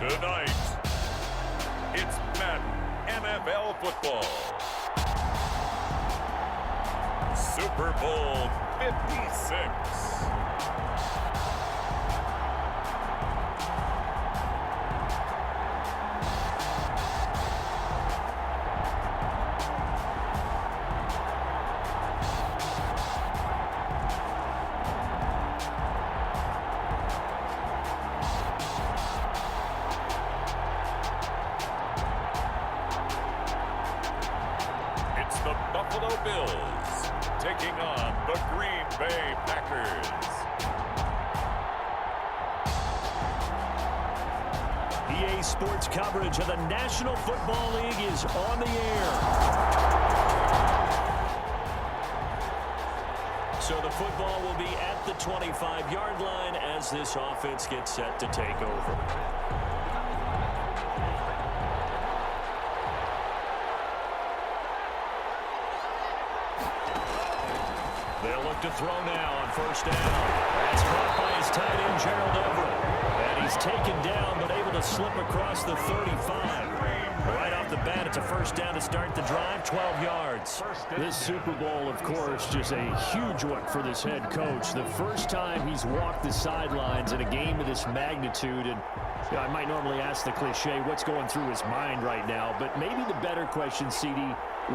Tonight, it's Madden NFL football. Super Bowl 56. The Buffalo Bills taking on the Green Bay Packers. EA Sports coverage of the National Football League is on the air. So the football will be at the 25-yard line as this offense gets set to take over. They'll look to throw now on first down. That's caught by his tight end, Gerald Everett. And he's taken down, but able to slip across the 35. Right off the bat, it's a first down to start the drive, 12 yards. This Super Bowl, of course, just a huge one for this head coach. The first time he's walked the sidelines in a game of this magnitude. And you know, I might normally ask the cliche, what's going through his mind right now? But maybe the better question, CD,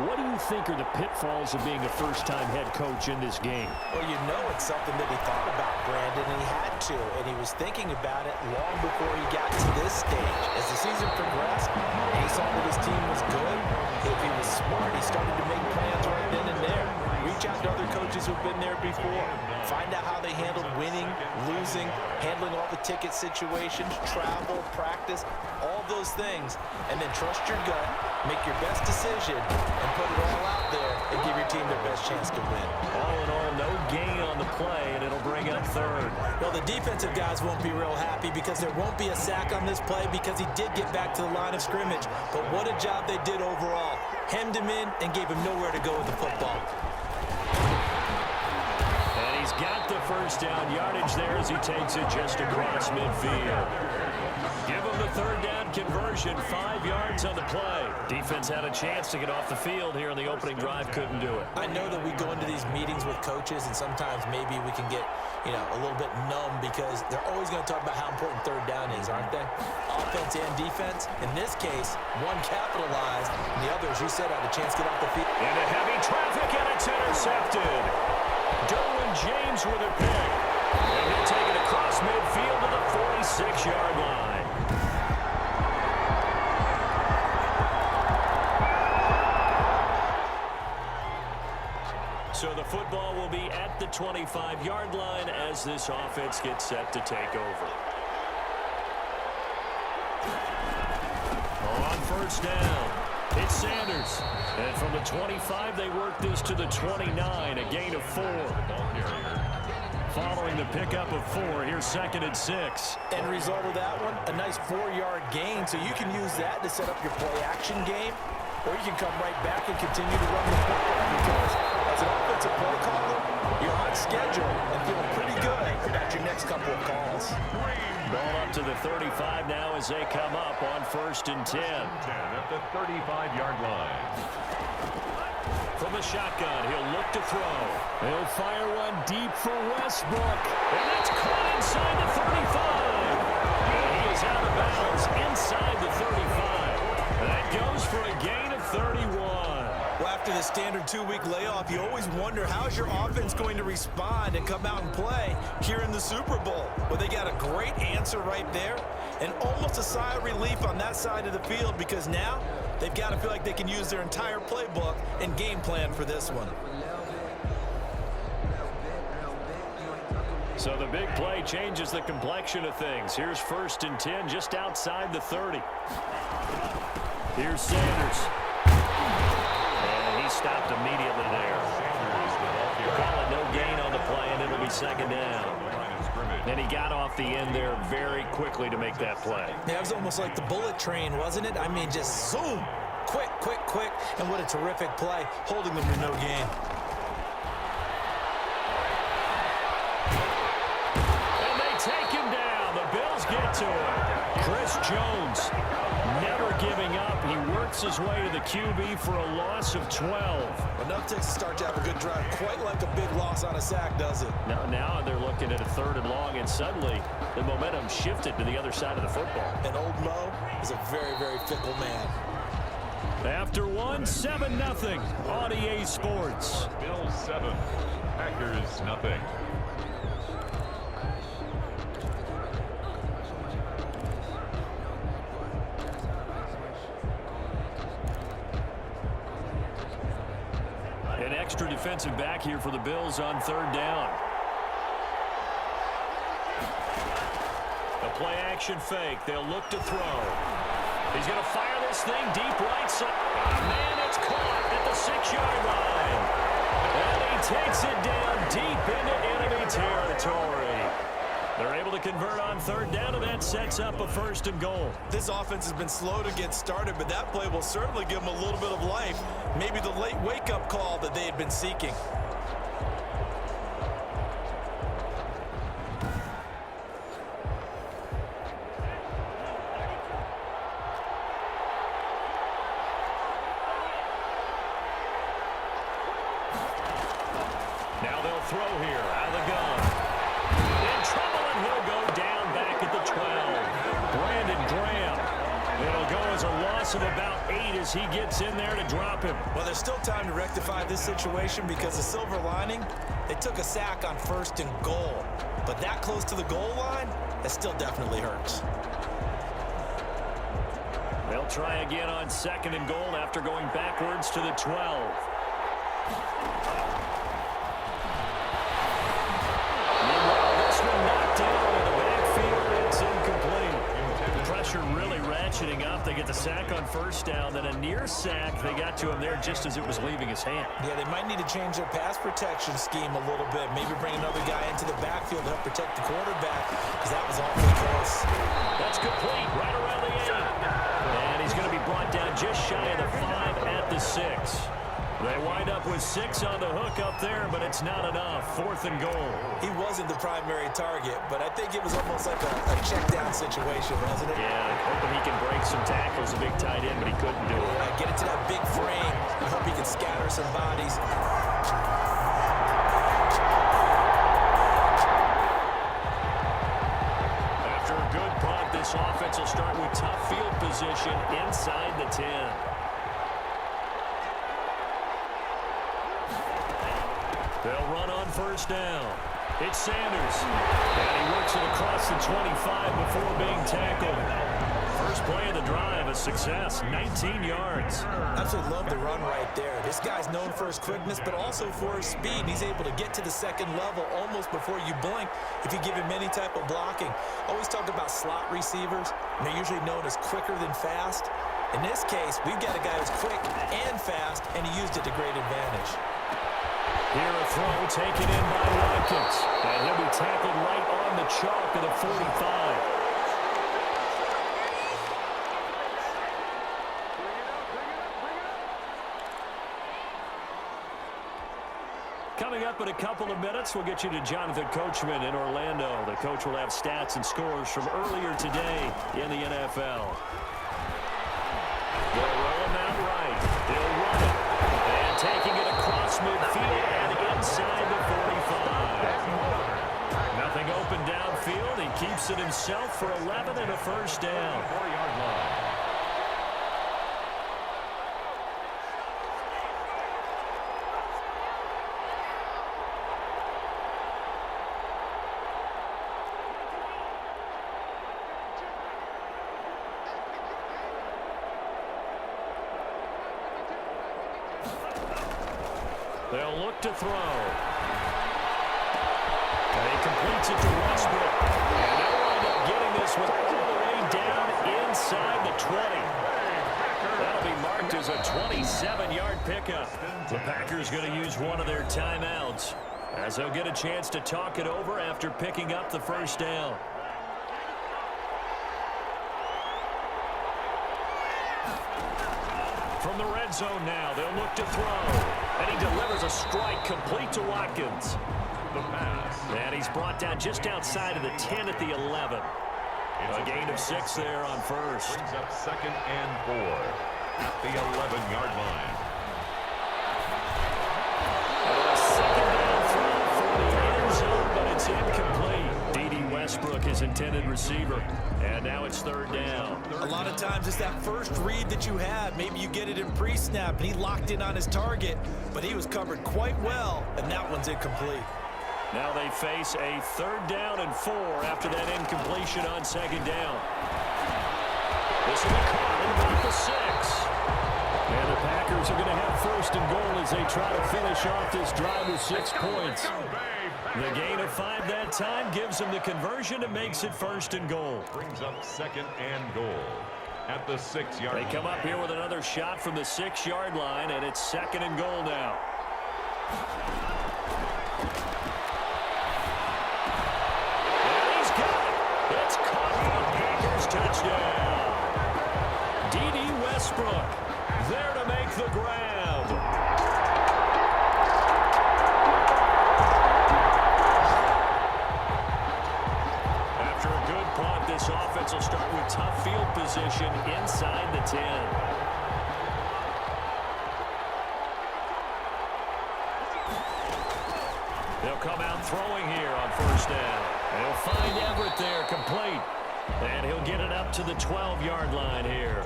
what do you think are the pitfalls of being a first-time head coach in this game? Well, you know it's something that he thought about, Brandon, and he had to. And he was thinking about it long before he got to this stage. As the season progressed, he saw that his team was good. If he was smart, he started to make plans right then and there. Reach out to other coaches who've been there before. Find out how they handled winning, losing, handling all the ticket situations, travel, practice, all those things. And then trust your gut, make your best decision, and put it all out there and give your team their best chance to win. All in all, no gain on the play, and it'll bring up third. Well, the defensive guys won't be real happy because there won't be a sack on this play because he did get back to the line of scrimmage. But what a job they did overall. Hemmed him in and gave him nowhere to go with the football. And he's got the first down yardage there as he takes it just across midfield. Give him the third down conversion, 5 yards on the play. Defense had a chance to get off the field here in the opening drive, couldn't do it. I know that we go into these meetings with coaches and sometimes maybe we can get, a little bit numb because they're always going to talk about how important third down is, aren't they? Offense and defense. In this case, one capitalized and the other, as you said, had a chance to get off the field. Into heavy traffic and it's intercepted. Derwin James with a pick. And he'll take it across midfield to the 46-yard line. So the football will be at the 25-yard line as this offense gets set to take over. On first down, it's Sanders. And from the 25, they work this to the 29, a gain of 4. Following the pickup of 4, here's 2nd and 6. End result of that one, a nice 4-yard gain. So you can use that to set up your play-action game, or you can come right back and continue to run the football because as an offensive play caller, you're on schedule and feeling pretty good about your next couple of calls. Ball up to the 35 now as they come up on 1st and 10. At the 35-yard line. From the shotgun, he'll look to throw. He'll fire one deep for Westbrook. And that's caught inside the 35. And he is out of bounds inside the 35. That goes for a gain of 31. Well, after the standard 2-week layoff, you always wonder how's your offense going to respond and come out and play here in the Super Bowl. Well, they got a great answer right there and almost a sigh of relief on that side of the field because now they've got to feel like they can use their entire playbook and game plan for this one. So the big play changes the complexion of things. Here's 1st and 10 just outside the 30. Here's Sanders. And he stopped immediately there. Call it no gain on the play, and it'll be 2nd down. And he got off the end there very quickly to make that play. Yeah, it was almost like the bullet train, wasn't it? I mean, just zoom. Quick, quick, quick. And what a terrific play, holding them to no gain. And they take him down. The Bills get to him. Chris Jones. Never giving up. He works his way to the QB for a loss of 12. Enough takes to start to have a good drive. Quite like a big loss on a sack, does it? Now they're looking at a 3rd and long, and suddenly the momentum shifted to the other side of the football. And old Mo is a very, very fickle man. After 7-0 on EA Sports. Bills 7, Packers nothing. An extra defensive back here for the Bills on 3rd down. A play action fake. They'll look to throw. He's going to fire this thing deep right side. Man, it's caught at the 6-yard line. And he takes it down deep into enemy territory. They're able to convert on 3rd down, and that sets up a 1st and goal. This offense has been slow to get started, but that play will certainly give them a little bit of life. Maybe the late wake-up call that they had been seeking. Now they'll throw here out of the gun. In trouble, and he'll go down back at the 12. Brandon Graham. It'll go as a loss of about 8 as he gets in there to drop him. Well, there's still time to rectify this situation because the silver lining, they took a sack on 1st and goal. But that close to the goal line, that still definitely hurts. They'll try again on 2nd and goal after going backwards to the 12. Knocked down in the backfield. It's incomplete. The pressure really ratcheting up. They get the sack on 1st down. Then a near sack. They got to him there just as it was leaving his hand. Yeah, they might need to change their pass protection scheme a little bit. Maybe bring another guy into the backfield to help protect the quarterback because that was awfully close. That's complete right around the 8. And he's going to be brought down just shy of the 5 at the 6. They wind up with 6 on the hook up there, but it's not enough. 4th and goal. He wasn't the primary target, but I think it was almost like a check-down situation, wasn't it? Yeah, hoping he can break some tackles, a big tight end, but he couldn't do it. Yeah, get into that big frame. I hope he can scatter some bodies. After a good punt, this offense will start with tough field position inside the 10. They'll run on 1st down. It's Sanders. And he works it across the 25 before being tackled. First play of the drive, a success, 19 yards. Absolutely love the run right there. This guy's known for his quickness, but also for his speed. He's able to get to the 2nd level almost before you blink if you give him any type of blocking. Always talk about slot receivers, and they're usually known as quicker than fast. In this case, we've got a guy who's quick and fast, and he used it to great advantage. Here a throw taken in by Watkins. And he'll be tackled right on the chalk of the 45. Coming up in a couple of minutes, we'll get you to Jonathan Coachman in Orlando. The coach will have stats and scores from earlier today in the NFL. They'll roll him out right. They'll run it. And taking it across midfield and inside the 45. Nothing open downfield. He keeps it himself for 11 and a 1st down. 4-yard line. They'll look to throw. And he completes it to Westbrook. And they'll wind up getting this one all the way down inside the 20. That'll be marked as a 27-yard pickup. The Packers going to use one of their timeouts as they'll get a chance to talk it over after picking up the 1st down. From the red zone now, they'll look to throw. And he delivers a strike complete to Watkins. The pass. And he's brought down just outside of the 10 at the 11. A gain of 6 there on first. Brings up 2nd and 4 at the 11-yard line. Second down throw for the end zone, but it's incomplete. D.D. Westbrook, his intended receiver. And now it's 3rd down. A lot of times it's that first read that you have. Maybe you get it in pre-snap, and he locked in on his target, but he was covered quite well, and that one's incomplete. Now they face a 3rd down and 4 after that incompletion on 2nd down. This will be caught at about the 6. And the Packers are going to have 1st and goal as they try to finish off this drive with 6 points. The gain of 5 that time gives them the conversion and makes it 1st and goal. Brings up 2nd and goal at the 6-yard line. They come up here with another shot from the 6-yard line, and it's 2nd and goal now. Touchdown. D.D. Westbrook there to make the grab. After a good punt, this offense will start with tough field position inside the 10. They'll come out throwing here on 1st down. They'll find Everett there, complete. And he'll get it up to the 12-yard line here.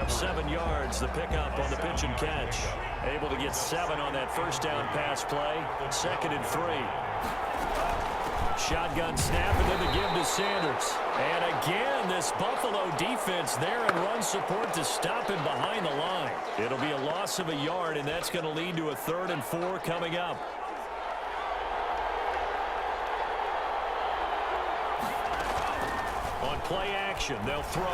7 yards, the pickup on the pitch and catch. Able to get 7 on that 1st down pass play. 2nd and 3. Shotgun snap, and then the give to Sanders. And again, this Buffalo defense there in run support to stop him behind the line. It'll be a loss of a yard, and that's going to lead to a 3rd and 4 coming up. On play action, they'll throw. A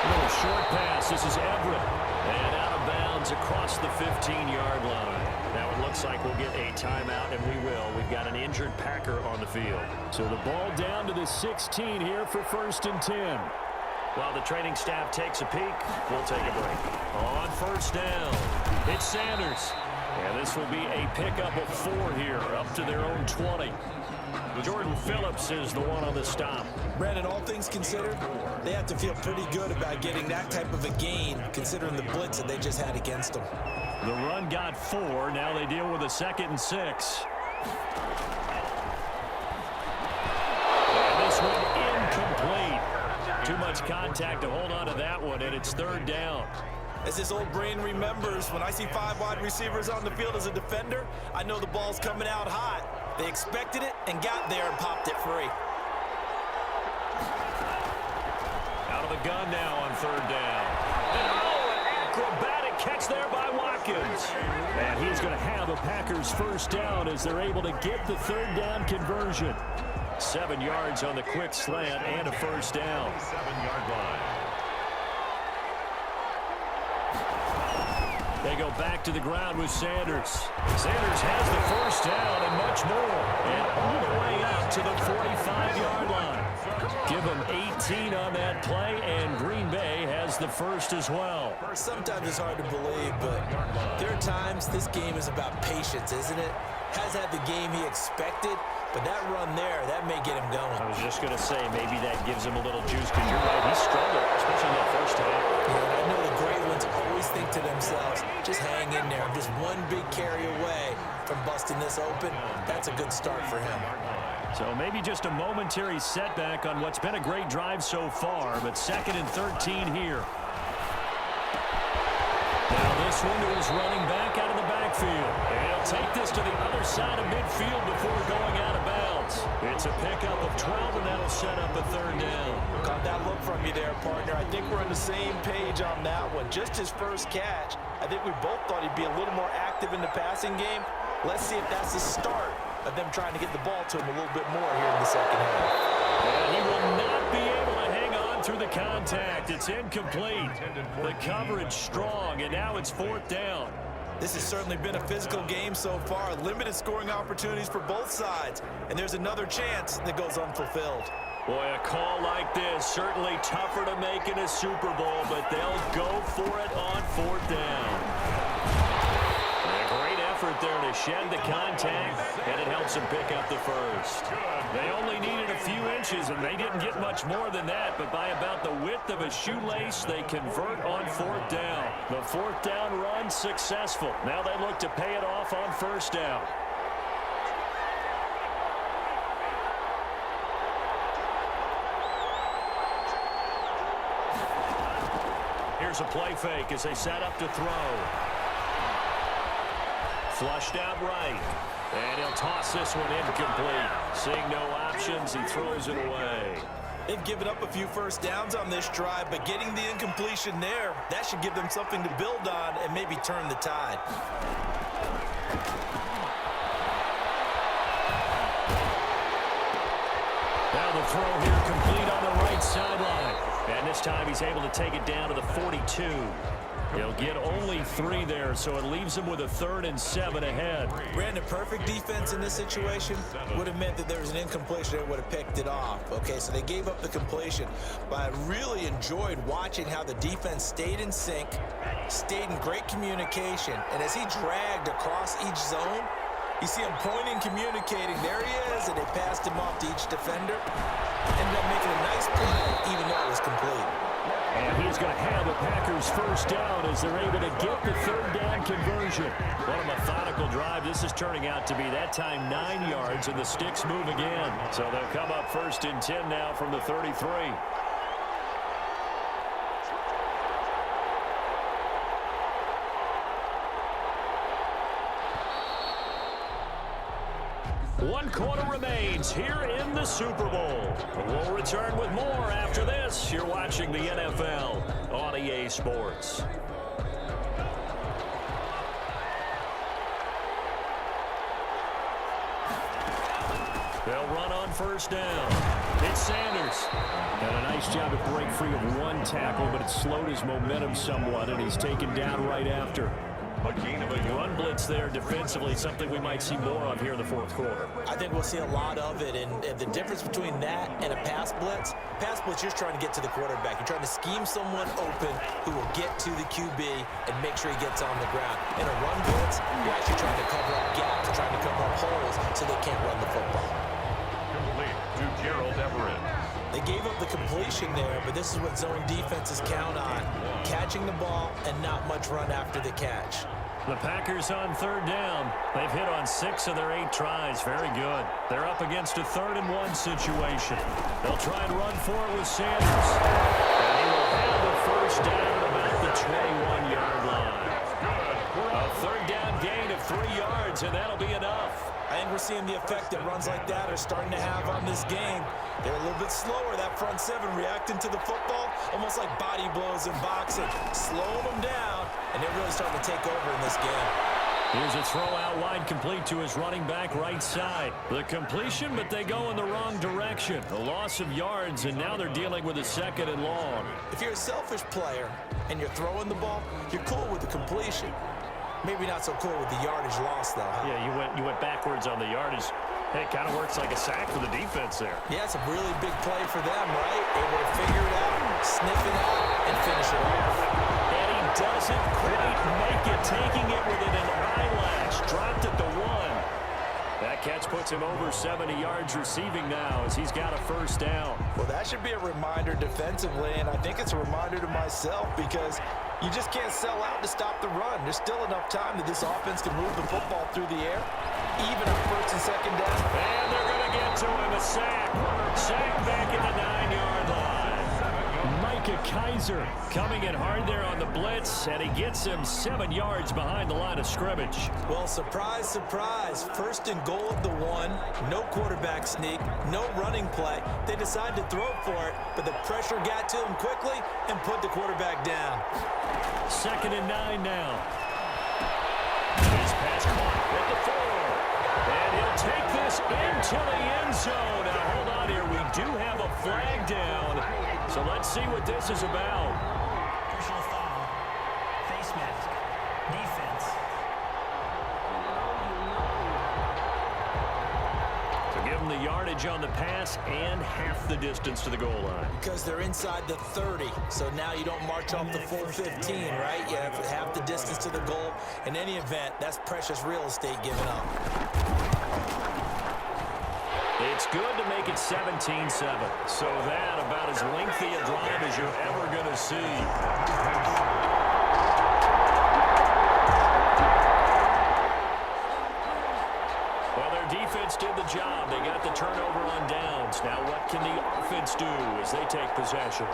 little short pass. This is Everett. And out of bounds across the 15-yard line. Now it looks like we'll get a timeout, and we will. We've got an injured Packer on the field. So the ball down to the 16 here for 1st and 10. While the training staff takes a peek, we'll take a break. On 1st down, it's Sanders. And this will be a pickup of 4 here, up to their own 20. Jordan Phillips is the one on the stop. Brandon, all things considered, they have to feel pretty good about getting that type of a gain, considering the blitz that they just had against them. The run got 4. Now they deal with a 2nd and 6. And this one incomplete. Too much contact to hold on to that one, and it's 3rd down. As this old brain remembers, when I see 5 wide receivers on the field as a defender, I know the ball's coming out hot. They expected it and got there and popped it free. Out of the gun now on 3rd down. Oh, an acrobatic catch there by Watkins. And he's going to have a Packers 1st down as they're able to get the 3rd down conversion. 7 yards on the quick slant and a 1st down. 7-yard line. They go back to the ground with Sanders. Sanders has the 1st down and much more. And all the way up to the 45-yard line. Give them 18 on that play, and Green Bay has the 1st as well. Sometimes it's hard to believe, but there are times this game is about patience, isn't it? Has had the game he expected, but that run there, that may get him going. I was just going to say, maybe that gives him a little juice, because you're right, he struggled, especially in that 1st half. Yeah, I know the great ones always think to themselves, just hang in there. I'm just one big carry away from busting this open. That's a good start for him. So maybe just a momentary setback on what's been a great drive so far, but 2nd and 13 here. Now this one is running back out of the backfield. And he'll take this to the other side of midfield before going out of bounds. It's a pickup of 12, and that'll set up a 3rd down. Caught that look from you there, partner. I think we're on the same page on that one. Just his first catch. I think we both thought he'd be a little more active in the passing game. Let's see if that's the start of them trying to get the ball to him a little bit more here in the 2nd half. And he will not be able to hang on through the contact. It's incomplete. The coverage strong, and now it's 4th down. This has certainly been a physical game so far. Limited scoring opportunities for both sides. And there's another chance that goes unfulfilled. Boy, a call like this, certainly tougher to make in a Super Bowl, but they'll go for it on 4th down. A great effort there to shed the contact, and it helps them pick up the 1st. They only needed a few inches inches, and they didn't get much more than that, but by about the width of a shoelace, they convert on fourth down. The fourth down run successful. Now they look to pay it off on first down. Here's a play fake as they set up to throw. Flushed out right. And he'll toss this one incomplete. Seeing no options, he throws it away. They've given up a few first downs on this drive, but getting the incompletion there, that should give them something to build on and maybe turn the tide. Now the throw here complete on the right sideline. And this time he's able to take it down to the 42. He'll get only 3 there, so it leaves him with a 3rd and 7 ahead. Brandon, perfect defense in this situation would have meant that there was an incompletion that would have picked it off. Okay, so they gave up the completion, but I really enjoyed watching how the defense stayed in sync, stayed in great communication, and as he dragged across each zone, you see him pointing, communicating. There he is, and they passed him off to each defender. Ended up making a nice play, even though it was complete. And he's going to have the Packers first down as they're able to get the 3rd down conversion. What a methodical drive this is turning out to be. That time 9 yards, and the sticks move again. So they'll come up 1st and 10 now from the 33. One quarter remains here in the Super Bowl. We'll return with more after this. You're watching the NFL on EA Sports. They'll run on first down. It's Sanders. And a nice job to break free of one tackle, but it slowed his momentum somewhat, and he's taken down right after. A run blitz there defensively, something we might see more of here in the 4th quarter. I think we'll see a lot of it, and the difference between that and a pass blitz, you're trying to get to the quarterback. You're trying to scheme someone open who will get to the QB and make sure he gets on the ground. In a run blitz, you're actually trying to cover up gaps, you're trying to cover up holes so they can't run the football. Complete to Gerald Everett. They gave up the completion there, but this is what zone defenses count on. Catching the ball and not much run after the catch. The Packers on 3rd down. They've hit on 6 of their 8 tries. Very good. They're up against a 3rd and 1 situation. They'll try and run for it with Sanders. And he will have the first down about the 21-yard line. A 3rd down gain of 3 yards, and that'll be enough. I think we're seeing the effect that runs like that are starting to have on this game. They're a little bit slower, that front 7 reacting to the football, almost like body blows in boxing, slowing them down, and they're really starting to take over in this game. Here's a throw out wide complete to his running back right side. The completion, but they go in the wrong direction. A loss of yards, and now they're dealing with a 2nd and long. If you're a selfish player and you're throwing the ball, you're cool with the completion. Maybe not so cool with the yardage loss, though. Huh? Yeah, you went backwards on the yardage. Hey, it kind of works like a sack for the defense there. Yeah, it's a really big play for them, right? Able to figure it out, sniff it out, and finish it off. And he doesn't quite make it, taking it within an eyelash. Dropped at the 1. That catch puts him over 70 yards receiving now as he's got a first down. Well, that should be a reminder defensively, and I think it's a reminder to myself because you just can't sell out to stop the run. There's still enough time that this offense can move the football through the air, even on 1st and 2nd down. And they're going to get to him, a sack. Sack back at the 9-yard line. Micah Kiser coming in hard there on the blitz, and he gets him 7 yards behind the line of scrimmage. Well, surprise, surprise. 1st and goal at the 1. No quarterback sneak, no running play. They decide to throw for it, but the pressure got to him quickly and put the quarterback down. 2nd and 9 now. His pass caught at the 4. And he'll take this into the end zone. Now, hold on here. We do have a flag down. So let's see what this is about. Personal foul. Face mask. Defense. So give them the yardage on the pass and half the distance to the goal line. Because they're inside the 30, so now you don't march off the full 15, right? You have half the distance to the goal. In any event, that's precious real estate given up. It's good to make it 17-7. So that about as lengthy a drive as you're ever going to see. Well, their defense did the job. They got the turnover on downs. Now what can the offense do as they take possession?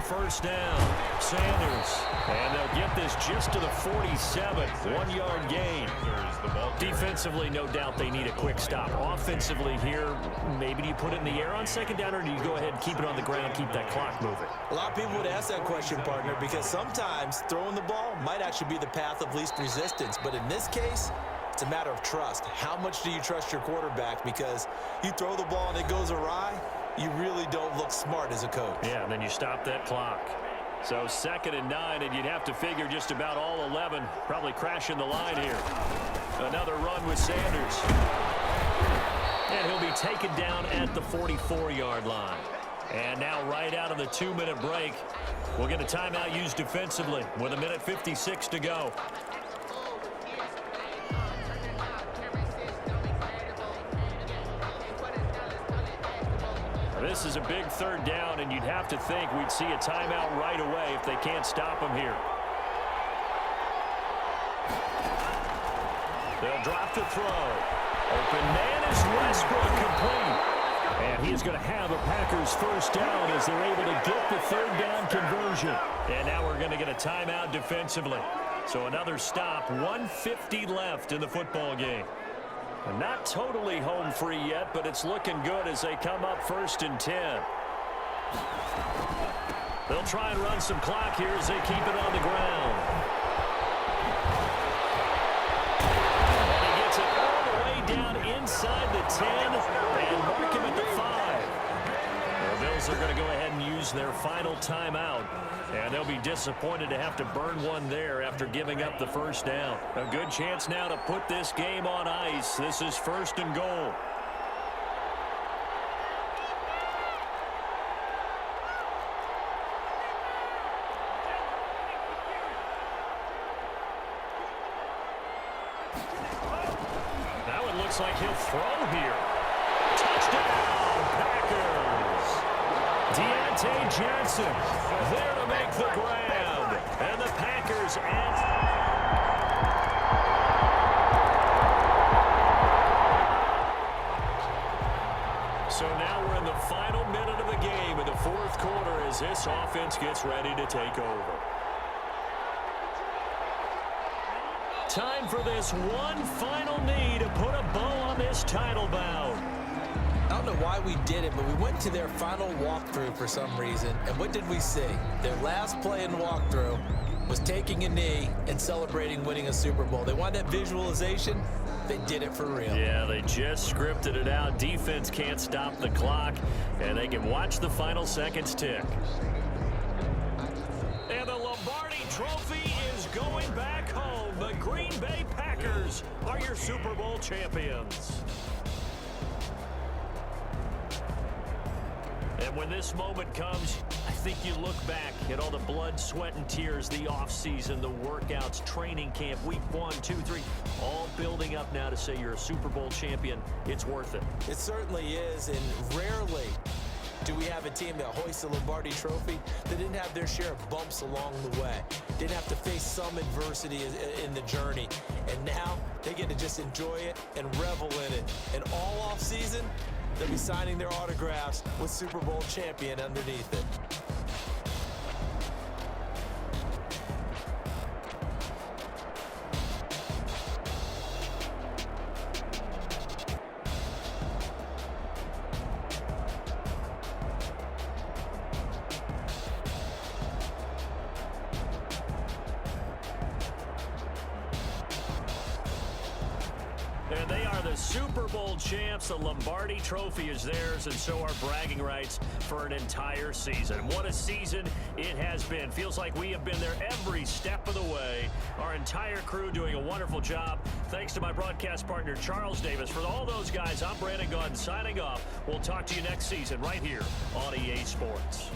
First down, Sanders. And they'll get this just to the 47. 1-yard gain. Defensively, no doubt they need a quick stop. Offensively here, maybe do you put it in the air on second down, or do you go ahead and keep it on the ground, keep that clock moving? A lot of people would ask that question, partner, because sometimes throwing the ball might actually be the path of least resistance. But in this case, it's a matter of trust. How much do you trust your quarterback? Because you throw the ball and it goes awry, you really don't look smart as a coach. Yeah, and then you stop that clock. So 2nd and 9, and you'd have to figure just about all 11 probably crashing the line here. Another run with Sanders. And he'll be taken down at the 44-yard line. And now right out of the 2-minute break, we'll get a timeout used defensively with 1:56 to go. This is a big 3rd down, and you'd have to think we'd see a timeout right away if they can't stop him here. They'll drop to throw. Open man is Westbrook, complete. And he's going to have a Packers first down as they're able to get the 3rd down conversion. And now we're going to get a timeout defensively. So another stop, 1:50 left in the football game. Not totally home free yet, but it's looking good as they come up 1st and 10. They'll try and run some clock here as they keep it on the ground. And he gets it all the way down inside the 10 and mark him at the 5. The Bills are going to go ahead and use their final timeout. And they'll be disappointed to have to burn one there after giving up the first down. A good chance now to put this game on ice. This is 1st and goal. Now it looks like he'll throw here. Touchdown, Packers! Deontay Johnson there to make the grab. And the Packers add. So now we're in the final minute of the game in the 4th quarter as this offense gets ready to take over. Time for this one final need to put a bow on this title bout. I don't know why we did it, but we went to their final walkthrough for some reason. And what did we see? Their last play in walkthrough was taking a knee and celebrating winning a Super Bowl. They wanted that visualization. They did it for real. Yeah, they just scripted it out. Defense can't stop the clock, and they can watch the final seconds tick. And the Lombardi Trophy is going back home. The Green Bay Packers are your Super Bowl champions. And when this moment comes, I think you look back at all the blood, sweat, and tears, the offseason, the workouts, training camp, week 1, 2, 3, all building up now to say you're a Super Bowl champion. It's worth it. It certainly is, and rarely do we have a team that hoists a Lombardi Trophy that didn't have their share of bumps along the way, didn't have to face some adversity in the journey, and now they get to just enjoy it and revel in it. And all offseason, they'll be signing their autographs with Super Bowl champion underneath it. And they are the Super Bowl champs. The Lombardi Trophy is theirs, and so are bragging rights for an entire season. What a season it has been. Feels like we have been there every step of the way. Our entire crew doing a wonderful job. Thanks to my broadcast partner, Charles Davis. For all those guys, I'm Brandon Gaudin signing off. We'll talk to you next season right here on EA Sports.